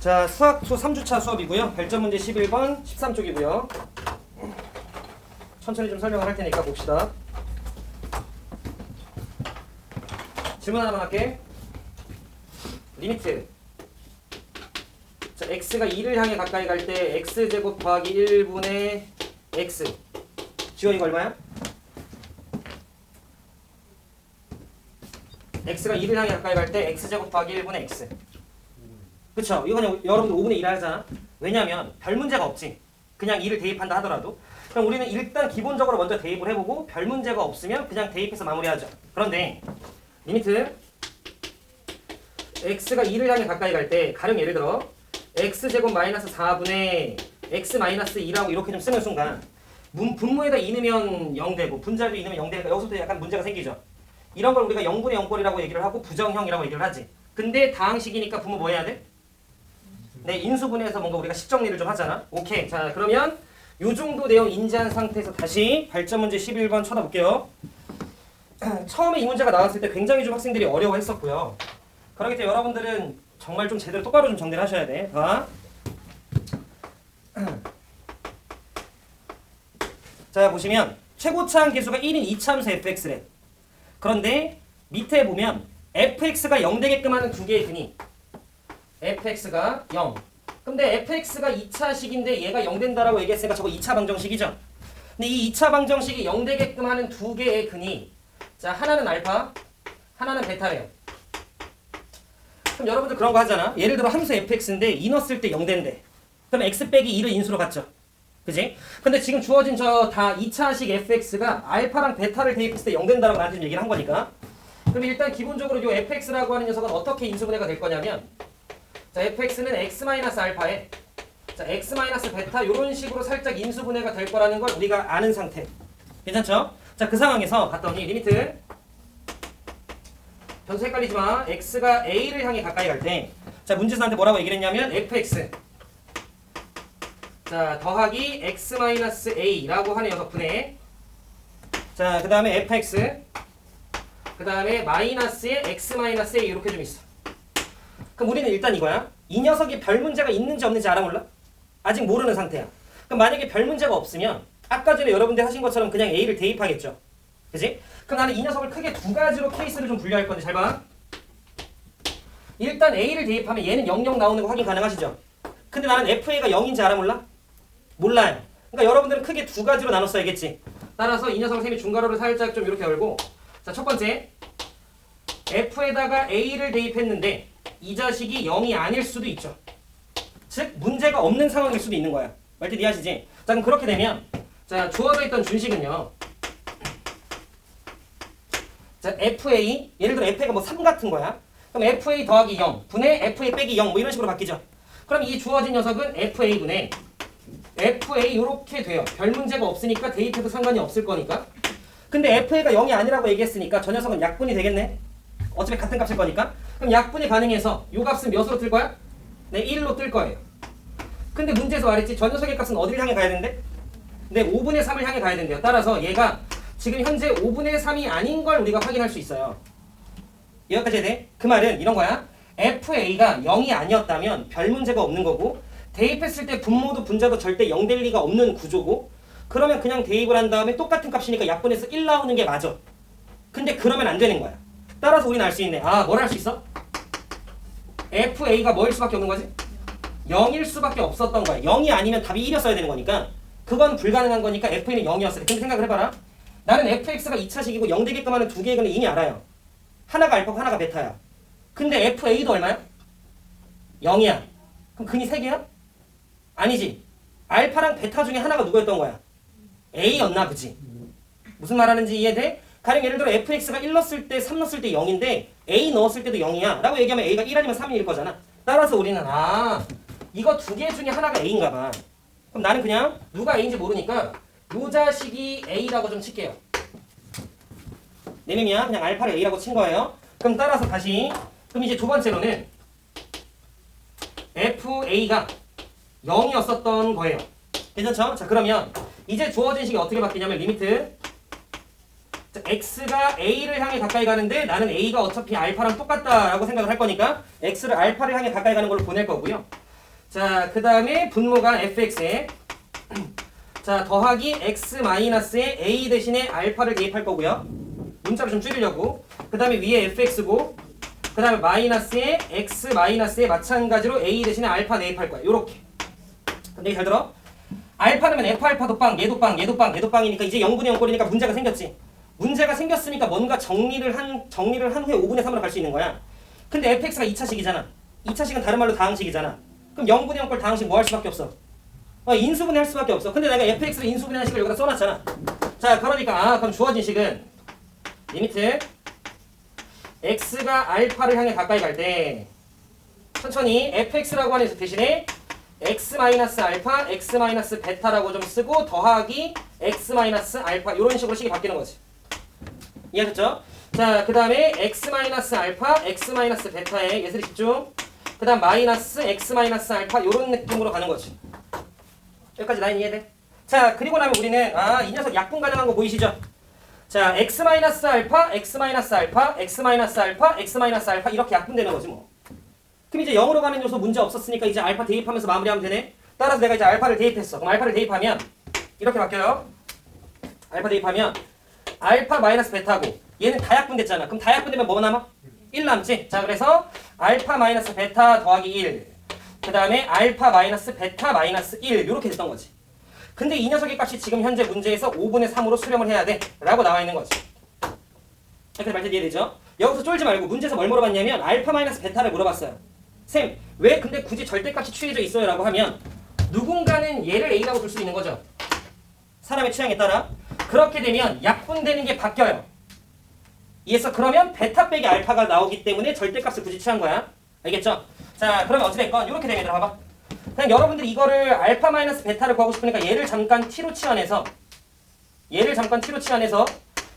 자, 수학수 3주차 수업이고요. 별점 문제 11번, 13쪽이고요. 천천히 좀 설명을 할 테니까 봅시다. 질문 하나만 할게. 리미트. 자, x가 2를 향해 가까이 갈 때 x제곱 더하기 1분의 x. 지워 이거 얼마야? x가 2를 향해 가까이 갈 때 x제곱 더하기 1분의 x. 그쵸? 이거 그냥 여러분들 5분의 1 하잖아. 왜냐면 별 문제가 없지. 그냥 2를 대입한다 하더라도. 그럼 우리는 일단 기본적으로 먼저 대입을 해보고 별 문제가 없으면 그냥 대입해서 마무리하죠. 그런데 리미트 x가 2를 향해 가까이 갈 때 가령 예를 들어 x제곱 마이너스 4분의 x 마이너스 2라고 이렇게 좀 쓰는 순간 분모에다 2 넣으면 0 되고 분자도 2 넣으면 0 되니까 여기서부터 약간 문제가 생기죠. 이런 걸 우리가 0분의 0꼴이라고 얘기를 하고 부정형이라고 얘기를 하지. 근데 다항식이니까 분모 뭐 해야 돼? 네, 인수분해해서 뭔가 우리가 식정리를 좀 하잖아. 오케이. 자, 그러면 요 정도 내용 인지한 상태에서 다시 발전 문제 11번 쳐다볼게요. 처음에 이 문제가 나왔을 때 굉장히 좀 학생들이 어려워했었고요. 그렇기 때문에 여러분들은 정말 좀 제대로 똑바로 좀 정리를 하셔야 돼. 봐. 자, 보시면 최고차항 계수가 1인 이차함수 fx래. 그런데 밑에 보면 fx가 0 되게끔 하는 두 개의 근이 fx가 0. 근데 fx가 2차식인데 얘가 0 된다라고 얘기했으니까 저거 2차 방정식이죠. 근데 이 2차 방정식이 0 되게끔 하는 두 개의 근이 자, 하나는 알파, 하나는 베타래요. 그럼 여러분들 그런 거 하잖아. 예를 들어 함수 fx인데 2 넣었을 때 0 된대. 그럼 x 빼기 2를 인수로 갖죠. 그지? 근데 지금 주어진 저 다 2차식 fx가 알파랑 베타를 대입했을 때 0 된다라고 나한테 얘기를 한 거니까. 그럼 일단 기본적으로 이 fx라고 하는 녀석은 어떻게 인수분해가 될 거냐면 자, fx는 x-알파에 자, x-베타 이런 식으로 살짝 인수분해가 될 거라는 걸 우리가 아는 상태. 괜찮죠? 자, 그 상황에서 봤더니 리미트 변수 헷갈리지 마. x가 a를 향해 가까이 갈 때 자, 문제수한테 뭐라고 얘기를 했냐면 fx 자, 더하기 x-a라고 하는 녀석분에 자, 그 다음에 fx 그 다음에 마이너스에 x-a 이렇게 좀 있어. 그럼 우리는 일단 이거야. 이 녀석이 별 문제가 있는지 없는지 알아 몰라? 아직 모르는 상태야. 그럼 만약에 별 문제가 없으면 아까 전에 여러분들 하신 것처럼 그냥 a를 대입하겠죠. 그지? 그럼 나는 이 녀석을 크게 두 가지로 케이스를 좀 분류할 건데 잘 봐. 일단 a를 대입하면 얘는 00 나오는 거 확인 가능하시죠? 근데 나는 fa가 0인지 알아 몰라? 몰라요. 그러니까 여러분들은 크게 두 가지로 나눠 써야겠지. 따라서 이 녀석을 셈이 중괄호를 살짝 좀 이렇게 열고 자, 첫 번째 f에다가 a를 대입했는데 이 자식이 0이 아닐 수도 있죠. 즉 문제가 없는 상황일 수도 있는 거야. 말뜻 이해하시지? 자, 그럼 그렇게 되면 자, 주어져 있던 준식은요. 자, fa 예를 들어 fa가 뭐 3 같은 거야. 그럼 fa 더하기 0 분의 fa 빼기 0 뭐 이런 식으로 바뀌죠. 그럼 이 주어진 녀석은 fa 분의 fa 이렇게 돼요. 별 문제가 없으니까 대입해도 상관이 없을 거니까. 근데 fa가 0이 아니라고 얘기했으니까 저 녀석은 약분이 되겠네. 어차피 같은 값일 거니까. 그럼 약분이 가능해서 이 값은 몇으로 뜰 거야? 네, 1로 뜰 거예요. 근데 문제에서 말했지 저 녀석의 값은 어디를 향해 가야 되는데? 네, 5분의 3을 향해 가야 된대요. 따라서 얘가 지금 현재 5분의 3이 아닌 걸 우리가 확인할 수 있어요. 여기까지 돼? 그 말은 이런 거야. fa가 0이 아니었다면 별 문제가 없는 거고 대입했을 때 분모도 분자도 절대 0 될 리가 없는 구조고 그러면 그냥 대입을 한 다음에 똑같은 값이니까 약분해서 1 나오는 게 맞아. 근데 그러면 안 되는 거야. 따라서 우리는 알 수 있네. 아, 뭘 할 수 있어? fa가 뭐일 수밖에 없는 거지? 0일 수밖에 없었던 거야. 0이 아니면 답이 1이었어야 되는 거니까 그건 불가능한 거니까 fa는 0이었어요. 근데 생각을 해봐라. 나는 fx가 2차식이고 0 되게끔 하는 두 개의 근을 이미 알아요. 하나가 알파고 하나가 베타야. 근데 fa도 얼마야? 0이야. 그럼 근이 3개야? 아니지. 알파랑 베타 중에 하나가 누구였던 거야? a였나 보지. 무슨 말하는지 이해돼? 가령 예를 들어 fx가 1 넣었을 때 3 넣었을 때 0인데 a 넣었을 때도 0이야 라고 얘기하면 a가 1 아니면 3일 거잖아. 따라서 우리는 이거 두 개 중에 하나가 a인가 봐. 그럼 나는 그냥 누가 a인지 모르니까 요 자식이 a라고 좀 칠게요. 내림이야. 그냥 알파를 a라고 친 거예요. 그럼 따라서 다시 그럼 이제 두 번째로는 fa가 0이었었던 거예요. 괜찮죠? 자, 그러면 이제 주어진 식이 어떻게 바뀌냐면 리미트 자, x가 a를 향해 가까이 가는데 나는 a가 어차피 알파랑 똑같다라고 생각을 할 거니까 x를 알파를 향해 가까이 가는 걸로 보낼 거고요. 자, 그 다음에 분모가 fx에 자, 더하기 x-에 a 대신에 알파를 대입할 거고요. 문자를 좀 줄이려고. 그 다음에 위에 fx고 그 다음에 마이너스에 x-에 마찬가지로 a 대신에 알파 대입할 거야. 요렇게. 근데 잘 들어. 알파 넣으면 f알파도 빵, 얘도 빵, 얘도 빵, 얘도 빵이니까 이제 0분의 0 꼴이니까 문제가 생겼지. 문제가 생겼으니까 뭔가 정리를 한 후에 5분의 3으로 갈 수 있는 거야. 근데 fx가 2차식이잖아. 2차식은 다른 말로 다항식이잖아. 그럼 0분의 0 꼴 다항식 뭐 할 수밖에 없어? 인수분해 할 수밖에 없어. 근데 내가 fx를 인수분해하는 식을 여기다 써놨잖아. 자, 그러니까 그럼 주어진 식은 리미트 x가 알파를 향해 가까이 갈 때 천천히 fx라고 하는 대신에 x-알파, x-베타라고 좀 쓰고 더하기 x-알파 이런 식으로 식이 바뀌는 거지. 이해하셨죠? 자, 그 다음에 x-알파, x-베타에 예슬이 집중. 그 다음 마이너스 x-알파 이런 느낌으로 가는 거지. 여기까지 라인 이해돼? 자, 그리고 나면 우리는 이 녀석 약분 가능한 거 보이시죠? 자, x-알파, x-알파, x-알파, x-알파 이렇게 약분되는 거지 뭐. 그럼 이제 0으로 가는 요소 문제 없었으니까 이제 알파 대입하면서 마무리하면 되네. 따라서 내가 이제 알파를 대입했어. 그럼 알파를 대입하면 이렇게 바뀌어요. 알파 대입하면 알파 마이너스 베타고 얘는 다 약분됐잖아. 그럼 다 약분되면 뭐 남아? 1 남지? 자, 그래서 알파 마이너스 베타 더하기 1. 그 다음에 알파 마이너스 베타 마이너스 1 이렇게 됐던 거지. 근데 이 녀석의 값이 지금 현재 문제에서 5분의 3으로 수렴을 해야 돼 라고 나와 있는 거지. 이렇게 말때 이해되죠? 여기서 쫄지 말고 문제에서 뭘 물어봤냐면 알파 마이너스 베타를 물어봤어요. 쌤, 왜 근데 굳이 절대값이 취해져 있어요? 라고 하면 누군가는 얘를 A라고 줄 수 있는 거죠. 사람의 취향에 따라. 그렇게 되면 약분되는 게 바뀌어요. 이해했어? 그러면 베타 빼기 알파가 나오기 때문에 절대값을 굳이 취한 거야. 알겠죠? 자, 그러면 어찌됐건 이렇게 되면 얘들아 봐봐. 그냥 여러분들이 이거를 알파 마이너스 베타를 구하고 싶으니까 얘를 잠깐 t로 치환해서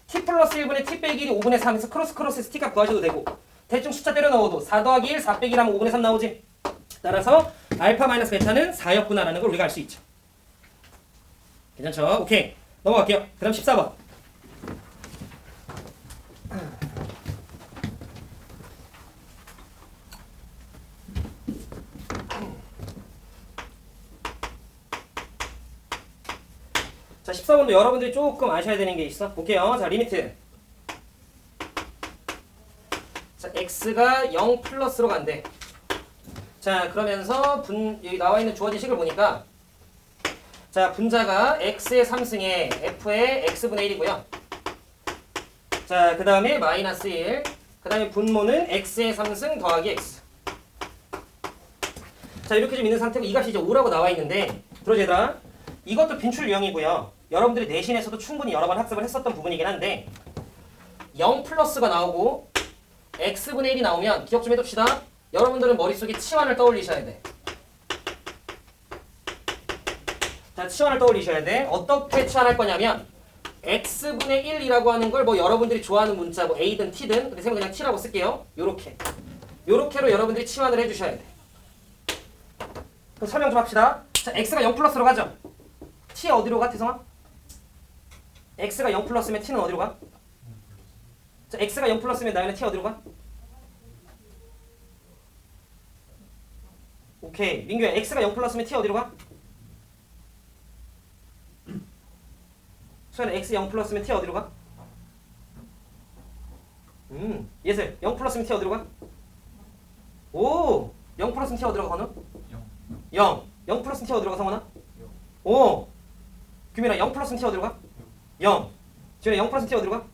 t 플러스 1분의 t 빼기 1이 5분의 3에서 크로스에서 t값 구하셔도 되고 대충 숫자 때려 넣어도 4 더하기 1, 4 빼기 1 하면 5분의 3 나오지. 따라서 알파 마이너스 베타는 4였구나라는 걸 우리가 알 수 있죠. 괜찮죠? 오케이. 넘어갈게요. 그 다음 14번. 자, 14번도 여러분들이 조금 아셔야 되는 게 있어. 볼게요. 자, 리미트. 자, x가 0 플러스로 간대. 자, 그러면서 여기 나와 있는 주어진 식을 보니까 자, 분자가 x의 3승에 f의 x분의 1이고요. 자, 그 다음에 마이너스 1. 그 다음에 분모는 x의 3승 더하기 x. 자, 이렇게 좀 있는 상태고 이 값이 이제 5라고 나와 있는데 들어줘 얘들아. 이것도 빈출 유형이고요. 여러분들이 내신에서도 충분히 여러 번 학습을 했었던 부분이긴 한데 0 플러스가 나오고 x분의 1이 나오면 기억 좀 해둡시다. 여러분들은 머릿속에 치환을 떠올리셔야 돼. 자, 치환을 떠올리셔야 돼. 어떻게 치환할 거냐면 x분의 1이라고 하는 걸 뭐 여러분들이 좋아하는 문자 뭐 a든 t든 근데 그냥 t라고 쓸게요. 요렇게로 여러분들이 치환을 해주셔야 돼. 그럼 설명 좀 합시다. 자, x가 0 플러스로 가죠. t 어디로 가, 태성아? x가 0 플러스면 t는 어디로 가? 자, x가 0 플러스면 나연은 t 어디로 가? 오케이. 민규야, x가 0 플러스면 t 어디로 가? 수현아, x 0 플러스면 t 어디로 가? 예슬, 0 플러스면 t 어디로 가? 오! 0 플러스면 t 어디로 가, 건우? 0. 0 플러스면 t 어디로 가, 성원아? 오! 규민아, 0 플러스면 t 어디로 가? 0. 지현아, 0 플러스면 t 어디로 가?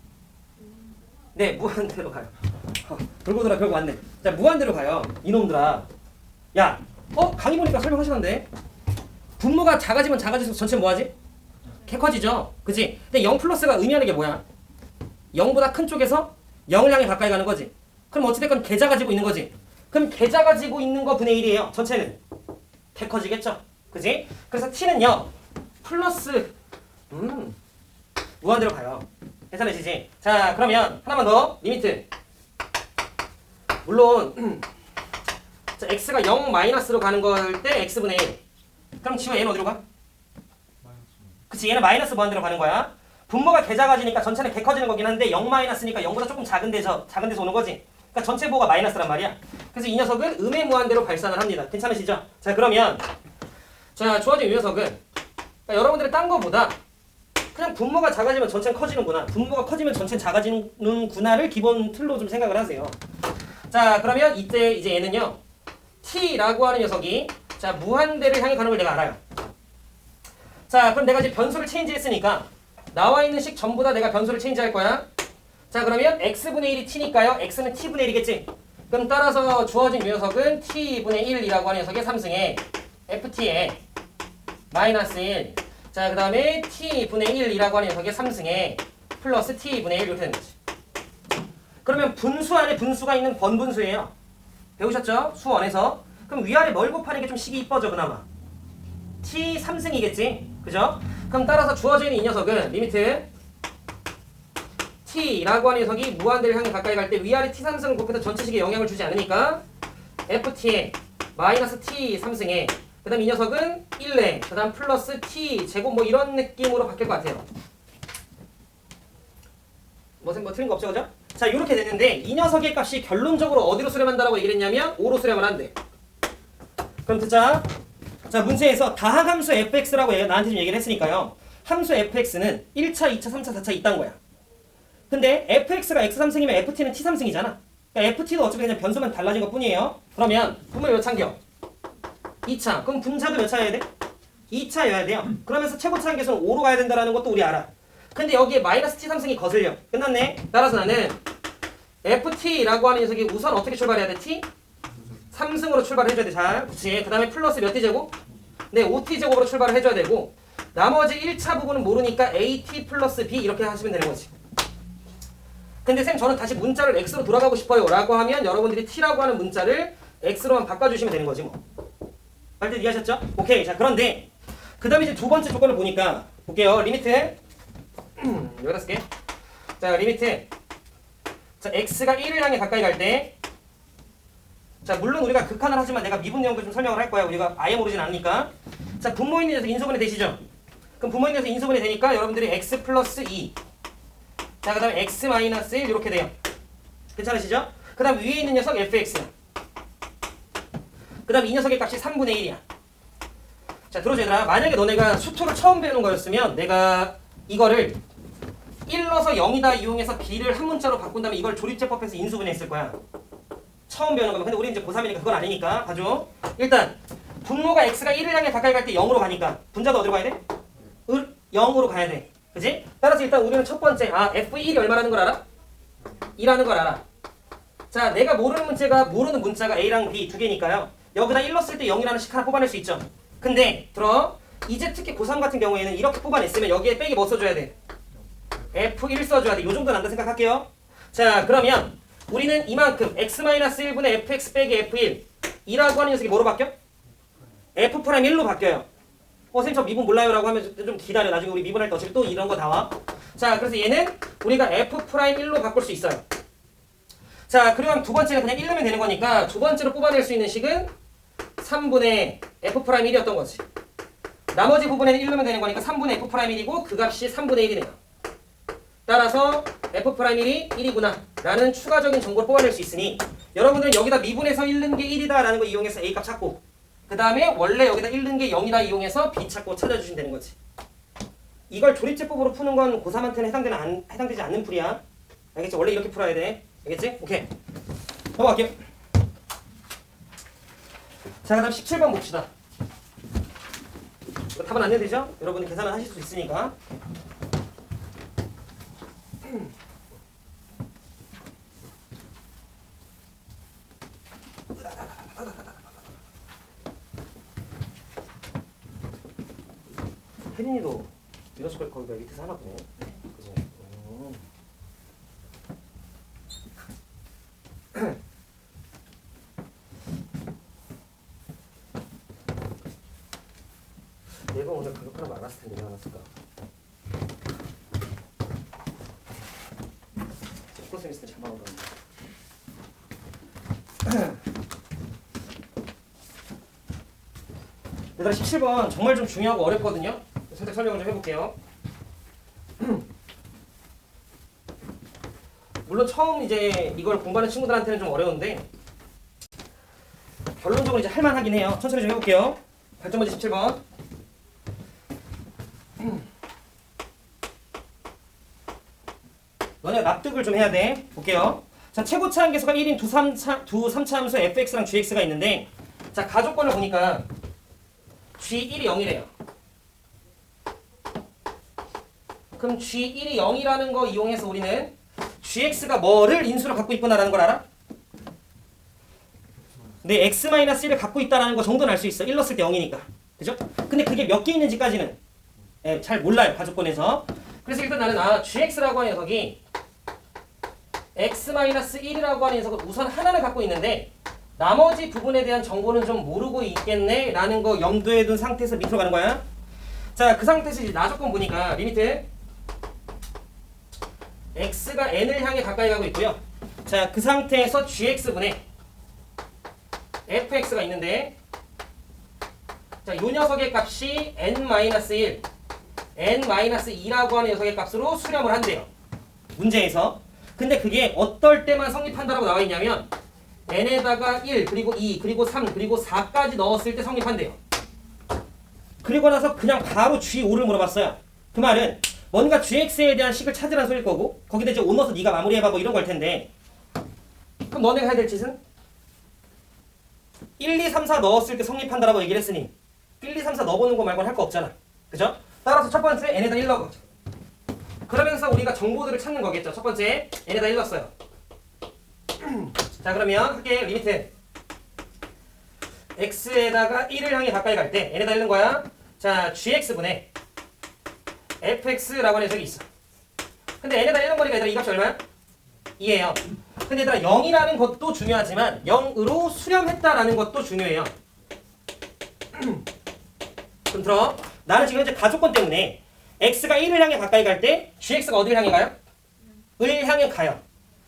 네, 무한대로 가요. 돌고 돌아 결국 왔네. 자, 무한대로 가요. 이놈들아. 야, 강의 보니까 설명하시던데. 분모가 작아지면 작아질수록 전체 뭐하지? 개 커지죠. 그치? 근데 0 플러스가 의미하는 게 뭐야? 0보다 큰 쪽에서 0을 향해 가까이 가는 거지. 그럼 어찌됐건 개자 가지고 있는 거지. 그럼 개자 가지고 있는 거 분의 1이에요. 전체는. 개 커지겠죠. 그치? 그래서 t는요. 플러스 무한대로 가요. 계산해지지? 자, 그러면 하나만 더. 리미트. 물론 자, x가 0 마이너스로 가는 걸 때 x분의 1. 그럼 지금 얘는 어디로 가? 그치, 얘는 마이너스 무한대로 가는 거야. 분모가 개 작아지니까 전체는 개 커지는 거긴 한데 0 마이너스니까 0보다 조금 작은 데서 오는 거지. 그러니까 전체 부호가 마이너스란 말이야. 그래서 이 녀석은 음의 무한대로 발산을 합니다. 괜찮으시죠? 자, 그러면 자, 주어진 이 녀석은 그러니까 여러분들이 딴 거보다 그냥 분모가 작아지면 전체는 커지는구나, 분모가 커지면 전체는 작아지는구나를 기본 틀로 좀 생각을 하세요. 자, 그러면 이때 이제 얘는요, t라고 하는 녀석이 자 무한대를 향해 가는 걸 내가 알아요. 자, 그럼 내가 이제 변수를 체인지했으니까 나와 있는 식 전부 다 내가 변수를 체인지할 거야. 자, 그러면 x분의 1이 t니까요. x는 t분의 1이겠지. 그럼 따라서 주어진 이 녀석은 t분의 1이라고 하는 녀석의 3승에 ft에 마이너스 1. 자, 그 다음에 t분의 1이라고 하는 녀석의 3승에 플러스 t분의 1 이렇게 되는 거지. 그러면 분수 안에 분수가 있는 번분수예요. 배우셨죠? 수원에서. 그럼 위아래 뭘 곱하는 게 좀 식이 이뻐져 그나마. t 3승이겠지. 그죠? 그럼 따라서 주어져 있는 이 녀석은 리미트 t라고 하는 녀석이 무한대를 향해 가까이 갈 때 위아래 t 3승을 곱해서 전체식에 영향을 주지 않으니까 ft에 마이너스 t 3승에 그 다음 이 녀석은 1에 그 다음 플러스 t 제곱 뭐 이런 느낌으로 바뀔 것 같아요. 뭐 틀린 거 없죠, 그죠? 자, 이렇게 됐는데 이 녀석의 값이 결론적으로 어디로 수렴한다라고 얘기를 했냐면 5로 수렴을 한대. 그럼 듣자. 자, 문제에서 다항함수 fx라고 나한테 좀 얘기를 했으니까요. 함수 fx는 1차, 2차, 3차, 4차 있다는 거야. 근데 fx가 x3승이면 ft는 t3승이잖아. 그러니까 ft도 어차피 그냥 변수만 달라진 것 뿐이에요. 그러면 분모를 몇 차인겨? 2차. 그럼 분차도 몇 차여야 돼? 2차여야 돼요. 그러면서 최고차 한계수는 5로 가야 된다는 것도 우리 알아. 근데 여기에 마이너스 t3승이 거슬려. 끝났네. 따라서 나는 ft라고 하는 녀석이 우선 어떻게 출발해야 돼? t? 3승으로 출발을 해줘야 돼. 잘. 그치. 그 다음에 플러스 몇 t제곱? 네, 5t제곱으로 출발을 해줘야 되고 나머지 1차 부분은 모르니까 at 플러스 b 이렇게 하시면 되는 거지. 근데 쌤 저는 다시 문자를 x로 돌아가고 싶어요 라고 하면 여러분들이 t라고 하는 문자를 x로만 바꿔주시면 되는 거지 뭐. 말들 이해하셨죠? 오케이. 자, 그런데 그 다음에 이제 두 번째 조건을 보니까 볼게요. 리미트 여기다 쓸게. 자, 리미트 자 x가 1을 향해 가까이 갈 때 자, 물론 우리가 극한을 하지만 내가 미분 내용도 좀 설명을 할 거야. 우리가 아예 모르진 않으니까. 자, 분모 있는 녀석 인수분해 되시죠? 그럼 분모 있는 녀석 인수분해 되니까 여러분들이 x 플러스 2 자, 그 다음에 x 마이너스 1 이렇게 돼요. 괜찮으시죠? 그 다음 위에 있는 녀석 fx 그 다음 이 녀석의 값이 3분의 1이야. 자, 들어줘 얘들아. 만약에 너네가 수토를 처음 배우는 거였으면 내가 이거를 1 넣어서 0이다 이용해서 b를 한 문자로 바꾼 다음에 이걸 조립제법해서 인수분해 했을 거야. 처음 배우는 거면. 근데 우리 이제 고3이니까 그건 아니니까. 봐줘. 일단 분모가 x가 1을 향해 가까이 갈 때 0으로 가니까 분자도 어디로 가야 돼? 0으로 가야 돼. 그지? 따라서 일단 우리는 첫 번째 f1이 얼마라는 걸 알아? 2라는 걸 알아. 자, 내가 모르는 문자가 a랑 b 두 개니까요. 여기다 1 넣었을 때 0이라는 식 하나 뽑아낼 수 있죠. 근데 들어. 이제 특히 고3 같은 경우에는 이렇게 뽑아냈으면 여기에 빼기 뭐 써줘야 돼? f1 써줘야 돼. 요 정도는 안다 생각할게요. 자, 그러면 우리는 이만큼 x-1분의 fx 빼기 f1 이라고 하는 녀석이 뭐로 바뀌어? f'1로 바뀌어요. 선생님 저 미분 몰라요 라고 하면 좀 기다려. 나중에 우리 미분할 때 어차피 또 이런 거 다 와. 자, 그래서 얘는 우리가 f'1로 바꿀 수 있어요. 자, 그리고 두 번째는 그냥 1 넣으면 되는 거니까 두 번째로 뽑아낼 수 있는 식은 3분의 f'1이었던 거지. 나머지 부분에는 1 넣으면 되는 거니까 3분의 f'1이고 그 값이 3분의 1이네요. 따라서 f'1이 1이구나 라는 추가적인 정보를 뽑아낼 수 있으니 여러분들은 여기다 미분해서 1 넣은 게 1이다 라는 거 이용해서 A값 찾고 그 다음에 원래 여기다 1 넣은 게 0이다 이용해서 B 찾고 찾아주시면 되는 거지. 이걸 조립제법으로 푸는 건 고3한테는 해당되지 않는 풀이야. 알겠지? 원래 이렇게 풀어야 돼. 알겠지? 오케이. 넘어갈게요. 자, 그 다음 17번 봅시다. 이거 답은 안 내되죠? 여러분이 계산을 하실 수 있으니까. 혜린이도 이러시걸 거기가 밑에서 하나 보네. 그죠? 내가 오늘 그렇게 하나 말았을 텐데 왜 안 왔을까? 프로쌤 있을 때 잘 말하던 얘들아 17번 정말 좀 중요하고 어렵거든요. 살짝 설명을 좀 해볼게요. 물론 처음 이제 이걸 공부하는 친구들한테는 좀 어려운데 결론적으로 이제 할만하긴 해요. 천천히 좀 해볼게요. 발전 문제 17번. 너네가 납득을 좀 해야 돼. 볼게요. 자, 최고차 함계수가 1인 두 3차 함수 fx랑 gx가 있는데, 자, 가족권을 보니까 g1이 0이래요. 그럼 g1이 0이라는 거 이용해서 우리는 gx가 뭐를 인수로 갖고 있구나라는 걸 알아? 근데 x-1을 갖고 있다라는 거 정도는 알 수 있어. 1 넣었을 때 0이니까. 그죠? 근데 그게 몇 개 있는지까지는 잘 몰라요. 가족권에서. 그래서 일단 나는 gx라고 하는 녀석이 x-1이라고 하는 녀석은 우선 하나를 갖고 있는데 나머지 부분에 대한 정보는 좀 모르고 있겠네 라는 거 염두에 둔 상태에서 밑으로 가는 거야. 자, 그 상태에서 이제 나조건 보니까 리미트 x가 n을 향해 가까이 가고 있고요. 자, 그 상태에서 gx분의 fx가 있는데, 자, 이 녀석의 값이 n-1, n-2라고 하는 녀석의 값으로 수렴을 한대요. 문제에서. 근데 그게 어떨 때만 성립한다라고 나와 있냐면 n에다가 1, 그리고 2, 그리고 3, 그리고 4까지 넣었을 때 성립한대요. 그리고 나서 그냥 바로 G5를 물어봤어요. 그 말은 뭔가 GX에 대한 식을 찾으라는 소리일 거고, 거기다 이제 5 넣어서 네가 마무리해봐 뭐 이런 걸 텐데, 그럼 너네가 해야 될 짓은 1, 2, 3, 4 넣었을 때 성립한다라고 얘기를 했으니 1, 2, 3, 4 넣어보는 거 말고는 할 거 없잖아. 그죠? 따라서 첫 번째 n에다 1 넣어. 그러면서 우리가 정보들을 찾는 거겠죠. 첫 번째 n에다 1 넣었어요. 자, 그러면 할게. 리미트 x에다가 1을 향해 가까이 갈 때 n에다 1 넣은 거야. 자, gx분의 fx라고 하는 녀석이 있어. 근데 n에다 1 넣은 거니까 얘들아 이 값이 얼마야? 2예요. 근데 얘들아 0이라는 것도 중요하지만 0으로 수렴했다라는 것도 중요해요. 그럼 들어. 나는 지금 현재 가족권 때문에 x가 1을 향해 가까이 갈 때 gx가 어디를 향해 가요? 을 향해 가요.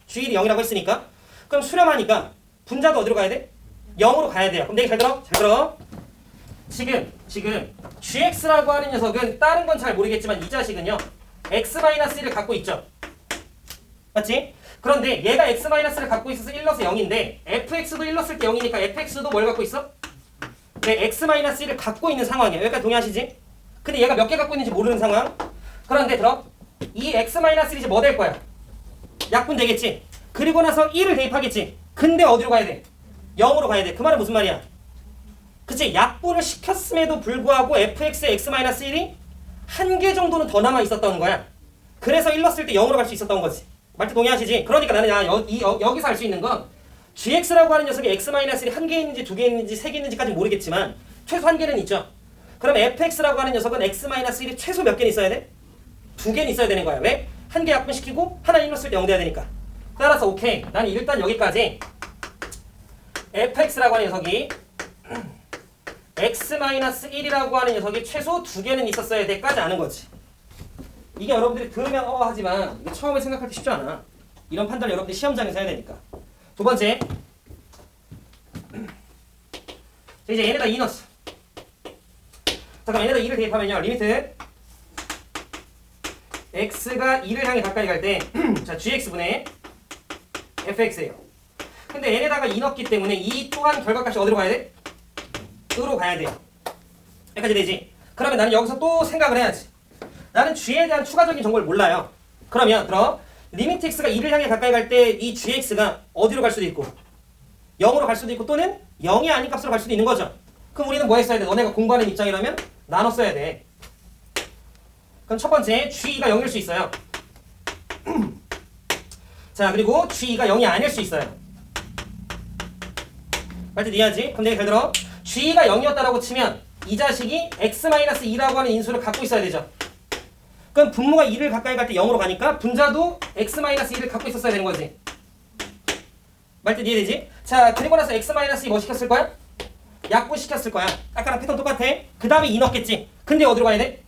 g1이 0이라고 했으니까. 그럼 수렴하니까 분자도 어디로 가야 돼? 0으로 가야 돼요. 그럼 내가 잘 들어? 잘 들어. 지금 gx라고 하는 녀석은 다른 건 잘 모르겠지만 이 자식은요 x-1을 갖고 있죠. 맞지? 그런데 얘가 x-를 갖고 있어서 1 넣어서 0인데 fx도 1 넣었을 때 0이니까 fx도 뭘 갖고 있어? 네, x-1을 갖고 있는 상황이야. 여기까지 동의하시지? 근데 얘가 몇 개 갖고 있는지 모르는 상황. 그런데 들어. 이 x-1이 이제 뭐 될 거야? 약분 되겠지? 그리고 나서 1을 대입하겠지? 근데 어디로 가야 돼? 0으로 가야 돼. 그 말은 무슨 말이야? 그치? 약분을 시켰음에도 불구하고 fx의 x-1이 한 개 정도는 더 남아 있었던 거야. 그래서 1 넣었을 때 0으로 갈 수 있었던 거지. 말투 동의하시지? 그러니까 나는 여기서 알 수 있는 건 gx라고 하는 녀석이 x-1이 한 개 있는지 두 개 있는지 세 개 있는지까지 모르겠지만 최소 한 개는 있죠. 그럼 fx라고 하는 녀석은 x-1이 최소 몇 개는 있어야 돼? 두 개는 있어야 되는 거야. 왜? 한 개 약분시키고 하나 1 넣었을 때 0 돼야 되니까. 따라서 오케이. 나는 일단 여기까지 fx라고 하는 녀석이 x-1이라고 하는 녀석이 최소 두 개는 있었어야 돼까지 아는 거지. 이게 여러분들이 들으면 하지만 이게 처음에 생각할 때 쉽지 않아. 이런 판단을 여러분들이 시험장에서 해야 되니까. 두 번째. 이제 얘네다 2 넣었어. 잠깐 얘네다 2를 대입하면요. 리미트 x가 2를 향해 가까이 갈 때 자, gx분의 fx예요. 근데 얘네다가 2 넣었기 때문에 이 또한 결과값이 어디로 가야 돼? 으로 가야 돼요. 여기까지 되지? 그러면 나는 여기서 또 생각을 해야지. 나는 g에 대한 추가적인 정보를 몰라요. 그러면 리미트 x가 2를 향해 가까이 갈 때 이 gx가 어디로 갈 수도 있고 0으로 갈 수도 있고 또는 0이 아닌 값으로 갈 수도 있는 거죠. 그럼 우리는 뭐 했어야 돼? 너네가 공부하는 입장이라면 나눠 써야 돼. 그럼 첫 번째 g가 0일 수 있어요. 자, 그리고 g가 0이 아닐 수 있어요. 말뜻 이해하지? 그럼 내가 잘 들어. g가 0이었다라고 치면 이 자식이 x-2라고 하는 인수를 갖고 있어야 되죠. 그럼 분모가 2를 가까이 갈 때 0으로 가니까 분자도 x-2를 갖고 있었어야 되는 거지. 말뜻 이해되지? 자, 그리고 나서 x-2 뭐 시켰을 거야? 약분 시켰을 거야. 아까랑 패턴 똑같아. 그 다음에 2 넣겠지. 근데 어디로 가야 돼?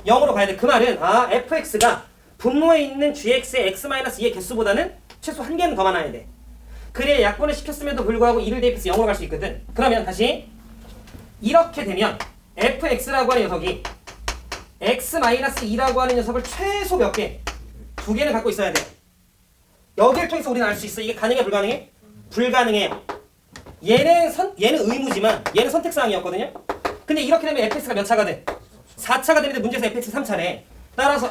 0으로 가야 돼. 그 말은 fx가 분모에 있는 gx의 x-2의 개수보다는 최소 한 개는 더 많아야 돼. 그래야 약분을 시켰음에도 불구하고 2를 대입해서 0으로 갈 수 있거든. 그러면 다시 이렇게 되면 fx라고 하는 녀석이 x-2라고 하는 녀석을 최소 몇 개? 두 개는 갖고 있어야 돼. 여기를 통해서 우리는 알 수 있어. 이게 가능해? 불가능해? 불가능해요. 얘는 의무지만 얘는 선택사항이었거든요. 근데 이렇게 되면 fx가 몇 차가 돼? 4차가 되는데 문제에서 fx 3차래. 따라서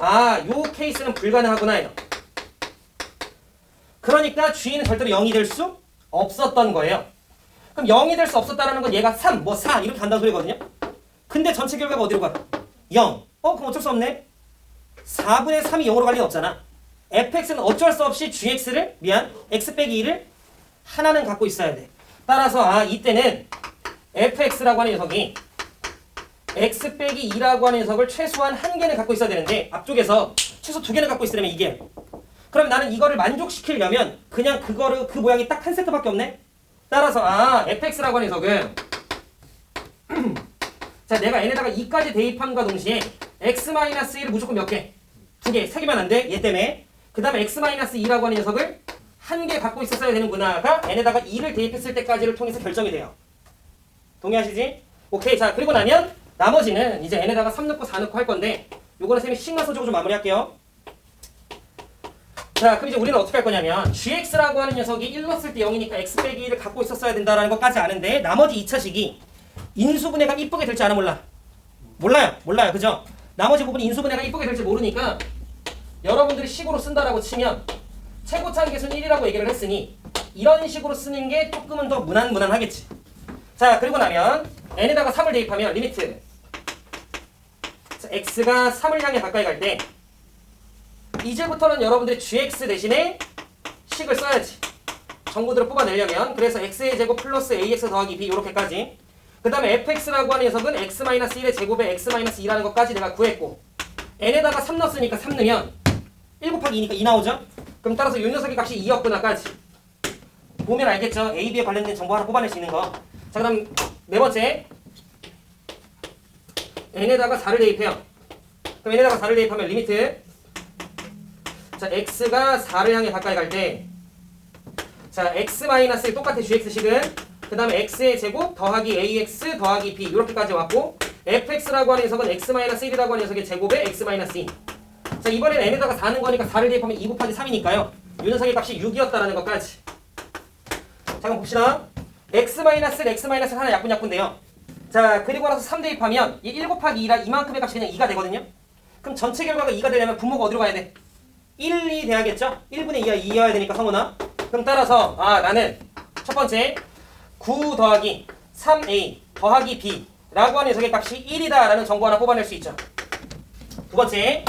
요 케이스는 불가능하구나 이거. 그러니까 g는 절대로 0이 될 수 없었던 거예요. 그럼 0이 될 수 없었다는 건 얘가 3, 4 이렇게 간다는 소리거든요. 근데 전체 결과가 어디로 가? 0. 그럼 어쩔 수 없네. 4분의 3이 0으로 갈 리는 없잖아. fx는 어쩔 수 없이 gx를 x 빼기 2를 하나는 갖고 있어야 돼. 따라서 이때는 fx라고 하는 녀석이 x 빼기 2라고 하는 녀석을 최소한 한 개는 갖고 있어야 되는데 앞쪽에서 최소 2개는 갖고 있으려면 이게. 그럼 나는 이거를 만족시키려면 그냥 그 모양이 딱 한 세트밖에 없네. 따라서 fx라고 하는 녀석은 자 내가 n에다가 2까지 대입함과 동시에 x-1을 무조건 몇 개? 2개, 3개만 안 돼. 얘 때문에. 그 다음에 x-2라고 하는 녀석을 한 개 갖고 있었어야 되는구나가 n에다가 2를 대입했을 때까지를 통해서 결정이 돼요. 동의하시지? 오케이. 자 그리고 나면 나머지는 이제 n에다가 3 넣고 4 넣고 할 건데 요거는 쌤이 식만 써주고 좀 마무리할게요. 자 그럼 이제 우리는 어떻게 할 거냐면 gx라고 하는 녀석이 1 넣었을 때 0이니까 x 빼기 1을 갖고 있었어야 된다는 것까지 아는데 나머지 2차식이 인수분해가 이쁘게 될지 아나 몰라? 몰라요. 그죠? 나머지 부분이 인수분해가 이쁘게 될지 모르니까 여러분들이 식으로 쓴다라고 치면 최고차항 계수는 1이라고 얘기를 했으니 이런 식으로 쓰는 게 조금은 더 무난하겠지. 자 그리고 나면 n에다가 3을 대입하면 리미트 자, x가 3을 향해 가까이 갈 때 이제부터는 여러분들이 gx 대신에 식을 써야지. 정보들을 뽑아내려면. 그래서 x의 제곱 플러스 ax 더하기 b 이렇게까지. 그 다음에 fx라고 하는 녀석은 x-1의 제곱에 x-2라는 것까지 내가 구했고 n에다가 3 넣었으니까 3 넣으면 1 곱하기 2니까 2 나오죠? 그럼 따라서 이 녀석의 값이 2였구나까지 보면 알겠죠? A, B에 관련된 정보 하나 뽑아낼 수 있는 거. 자 그럼 네 번째 n에다가 4를 대입해요. 그럼 n에다가 4를 대입하면 리미트 자 x가 4를 향해 가까이 갈 때 자 x-1 똑같아 gx식은 그 다음에 x의 제곱 더하기 ax 더하기 b 이렇게까지 왔고 fx라고 하는 녀석은 x-1이라고 하는 녀석의 제곱에 x-2 자 이번에는 n에다가 4는 거니까 4를 대입하면 2 곱하기 3이니까요 이 녀석의 값이 6이었다라는 것까지. 자 그럼 봅시다. x-x 하나 약분돼요. 자 그리고 나서 3 대입하면 이 1 곱하기 2라 이만큼의 값이 그냥 2가 되거든요. 그럼 전체 결과가 2가 되려면 분모가 어디로 가야 돼? 1, 2 돼야겠죠? 1분의 2가 2여야 되니까 성훈아. 그럼 따라서 나는 첫 번째 9 더하기 3a 더하기 b 라고 하는 녀석의 값이 1이다 라는 정보 하나 뽑아낼 수 있죠. 두 번째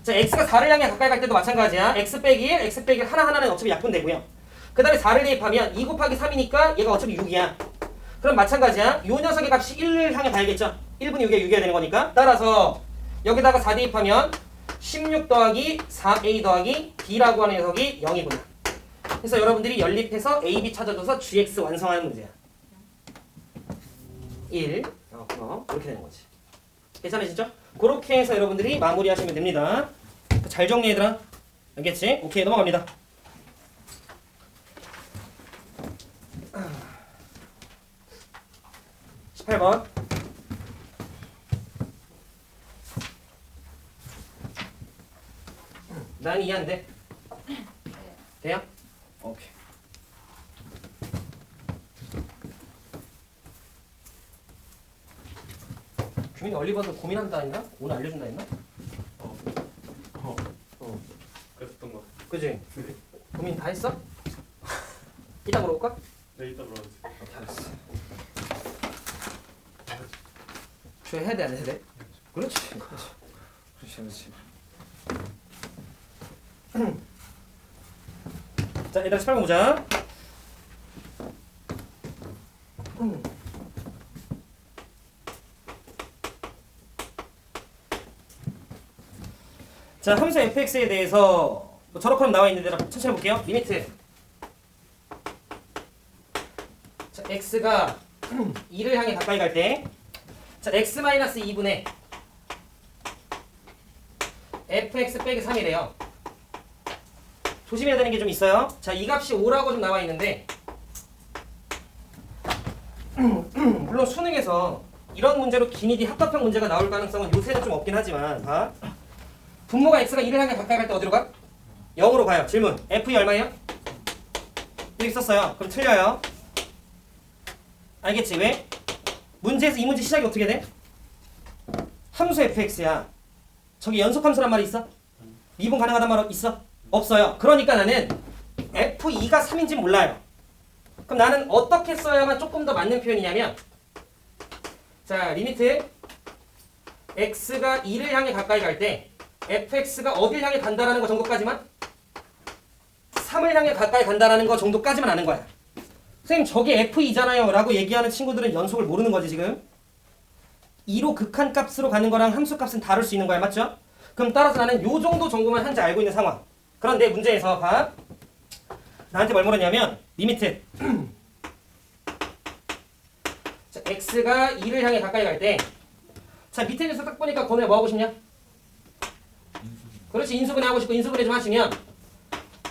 자 x가 4를 향해 가까이 갈 때도 마찬가지야. x 빼기 1, x 빼기 1 하나하나는 어차피 약분되고요. 그 다음에 4를 대입하면 2 곱하기 3이니까 얘가 어차피 6이야. 그럼 마찬가지야. 요 녀석의 값이 1을 향해 가야겠죠. 1분의 6에 6이어야 되는 거니까. 따라서 여기다가 4 대입하면 16 더하기 4a 더하기 b라고 하는 녀석이 0이구나. 그래서 여러분들이 연립해서 a, b 찾아줘서 gx 완성하는 문제야. 1 이렇게 되는 거지. 괜찮으시죠? 그렇게 해서 여러분들이 마무리하시면 됩니다. 잘 정리 얘들아. 알겠지? 오케이 넘어갑니다. 18번 난 이해 안 돼. 돼요? 오케이. 규민이 얼리버도 고민한다 했나? 오늘 알려준다 했나? 그랬던 거. 그지? 고민 다 했어? 이따 물어볼까? 네, 이따 물어보세요. 오케이 알았어. 저 해야 돼 안 해야 돼? 그렇지. 자 일단 18번 보자. 자 함수 fx에 대해서 뭐 저렇게 나와 있는데 천천히 볼게요. 리미트 자 x가 2를 향해 가까이 갈 때 자 x-2분의 fx 빼기 3이래요. 조심해야 되는 게 좀 있어요. 자 이 값이 5라고 좀 나와 있는데 물론 수능에서 이런 문제로 기니디 합법형 문제가 나올 가능성은 요새는 좀 없긴 하지만 봐. 분모가 x가 1을 향해 가까이 갈 때 어디로 가? 0으로 가요. 질문. f이 얼마예요? 이렇게 썼어요. 그럼 틀려요. 알겠지? 왜? 문제에서 이 문제 시작이 어떻게 돼? 함수 fx야. 저기 연속함수란 말이 있어? 미분 가능하단 말 있어? 없어요. 그러니까 나는 f2가 3인지 몰라요. 그럼 나는 어떻게 써야만 조금 더 맞는 표현이냐면, 자, 리미트 x가 2를 향해 가까이 갈 때 fx가 어딜 향해 간다라는 거 정도까지만, 3을 향해 가까이 간다라는 거 정도까지만 아는 거야. 선생님 저게 f2잖아요 라고 얘기하는 친구들은 연속을 모르는 거지 지금. 2로 극한값으로 가는 거랑 함수값은 다를 수 있는 거야. 맞죠? 그럼 따라서 나는 요 정도 정도만 한지 알고 있는 상황. 그런데 문제에서 봐. 나한테 뭘 물었냐면 리미트 자, x가 2를 향해 가까이 갈 때, 자 밑에 녀석 딱 보니까 건우야 뭐 하고 싶냐? 그렇지, 인수분해 하고 싶고 인수분해 좀 하시면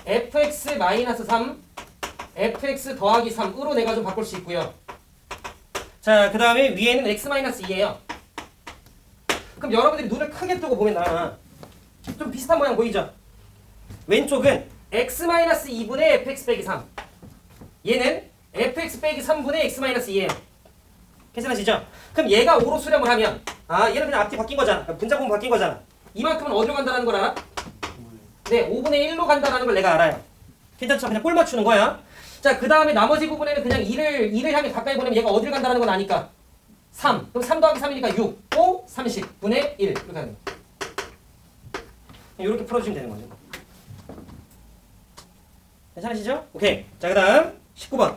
fx-3 fx 더하기 3으로 내가 좀 바꿀 수 있고요. 자, 그 다음에 위에는 x-2예요. 그럼 여러분들이 눈을 크게 뜨고 보면 좀 비슷한 모양 보이죠? 왼쪽은 x-2분의 fx 빼기 3. 얘는 fx 빼기 3분의 x-2예요. 괜찮으시죠? 그럼 얘가 5로 수렴을 하면, 얘는 그냥 앞뒤 바뀐 거잖아. 분자분 바뀐 거잖아. 이만큼은 어디로 간다는 걸 알아? 네, 5분의 1로 간다는 걸 내가 알아요. 괜찮죠? 그냥 꼴 맞추는 거야. 자, 그 다음에 나머지 부분에는 그냥 2를 향해 가까이 보내면 얘가 어디를 간다는 건 아니까 3. 그럼 3 더하기 3이니까 6, 5, 30 분의 1 이렇게 하는 거야. 이렇게 풀어주시면 되는 거죠. 괜찮으시죠? 오케이. 자, 그 다음 19번.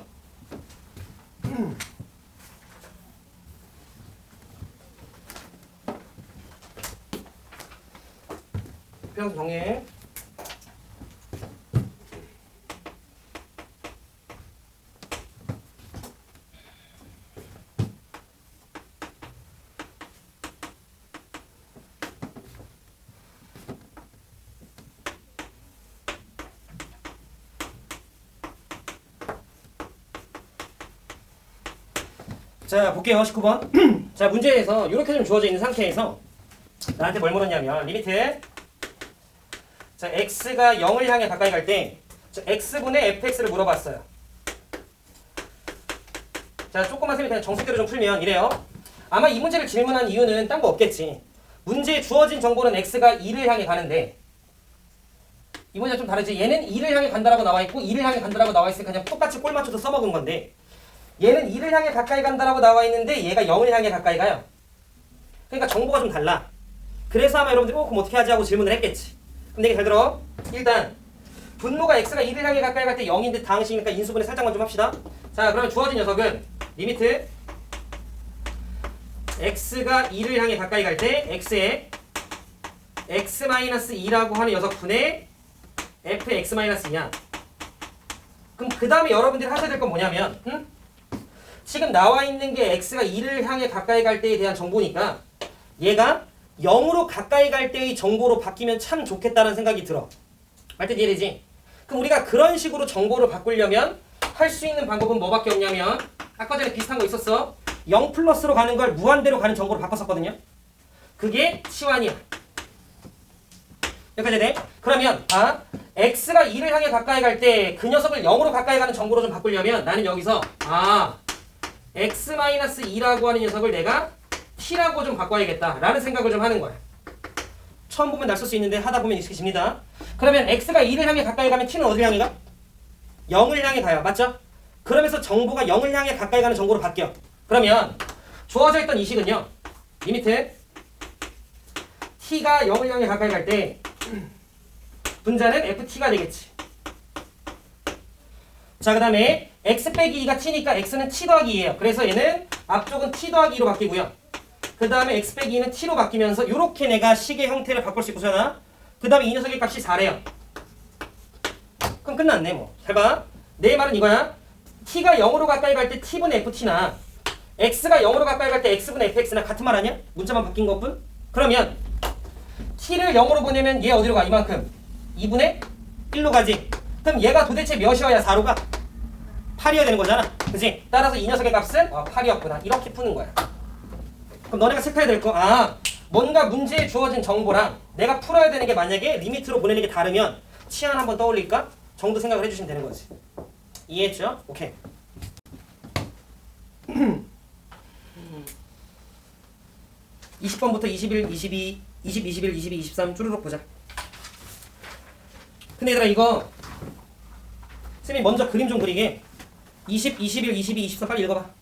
평소 정해. 자, 볼게요. 19번. 자, 문제에서 이렇게 좀 주어져 있는 상태에서 나한테 뭘 물었냐면 리미트 자, x가 0을 향해 가까이 갈 때 x분의 fx를 물어봤어요. 자, 조금만 쌤이 그냥 정석대로 좀 풀면 이래요. 아마 이 문제를 질문한 이유는 딴 거 없겠지. 문제에 주어진 정보는 x가 2를 향해 가는데, 이 문제가 좀 다르지. 얘는 2를 향해 간다라고 나와 있고 2를 향해 간다라고 나와 있으니까 그냥 똑같이 꼴 맞춰서 써먹은 건데, 얘는 2를 향해 가까이 간다라고 나와 있는데 얘가 0을 향해 가까이 가요. 그러니까 정보가 좀 달라. 그래서 아마 여러분들이 그럼 어떻게 하지 하고 질문을 했겠지. 그럼 내가 잘 들어. 일단 분모가 x가 2를 향해 가까이 갈 때 0인데 다항식이니까 인수분해 살짝만 좀 합시다. 자, 그러면 주어진 녀석은 리미트 x가 2를 향해 가까이 갈 때 x에 x-2라고 하는 녀석분의 fx-2야. 그럼 그 다음에 여러분들이 하셔야 될 건 뭐냐면 지금 나와 있는 게 x가 2를 향해 가까이 갈 때에 대한 정보니까 얘가 0으로 가까이 갈 때의 정보로 바뀌면 참 좋겠다는 생각이 들어. 말뜻 이해되지? 그럼 우리가 그런 식으로 정보를 바꾸려면 할 수 있는 방법은 뭐밖에 없냐면 아까 전에 비슷한 거 있었어. 0 플러스로 가는 걸 무한대로 가는 정보로 바꿨었거든요. 그게 치환이야. 여기까지 돼? 그러면 x가 2를 향해 가까이 갈 때 그 녀석을 0으로 가까이 가는 정보로 좀 바꾸려면 나는 여기서 x-2라고 하는 녀석을 내가 t라고 좀 바꿔야겠다 라는 생각을 좀 하는 거야. 처음 보면 날 쓸 수 있는데 하다 보면 익숙해집니다. 그러면 x가 2를 향해 가까이 가면 t는 어디를 향해 가? 0을 향해 가요. 맞죠? 그러면서 정보가 0을 향해 가까이 가는 정보로 바뀌어. 그러면 주어져 있던 이 식은요. 리미트 t가 0을 향해 가까이 갈 때 분자는 ft가 되겠지. 자, 그 다음에 x 빼기 2가 t니까 x는 t 더하기 2예요. 그래서 얘는 앞쪽은 t 더하기 2로 바뀌고요. 그 다음에 x 빼기 2는 t로 바뀌면서 이렇게 내가 식의 형태를 바꿀 수 있고 잖아. 그 다음에 이 녀석의 값이 4래요. 그럼 끝났네 뭐. 잘 봐. 내 말은 이거야. t가 0으로 가까이 갈 때 t분의 ft나 x가 0으로 가까이 갈 때 x분의 fx나 같은 말 아니야? 문자만 바뀐 것뿐? 그러면 t를 0으로 보내면 얘 어디로 가? 이만큼 2분의 1로 가지. 그럼 얘가 도대체 몇이어야 4로 가? 8이어야 되는 거잖아. 그치? 따라서 이 녀석의 값은 8이었구나. 이렇게 푸는 거야. 그럼 너네가 체크해야 될 거, 뭔가 문제에 주어진 정보랑 내가 풀어야 되는 게 만약에 리미트로 보내는 게 다르면 치안 한번 떠올릴까? 정도 생각을 해주시면 되는 거지. 이해했죠? 오케이. 20번부터 21, 22, 20, 21, 22, 23 쭈루룩 보자. 근데 얘들아 이거 쌤이 먼저 그림 좀 그리게 20, 21, 22, 23 빨리 읽어봐.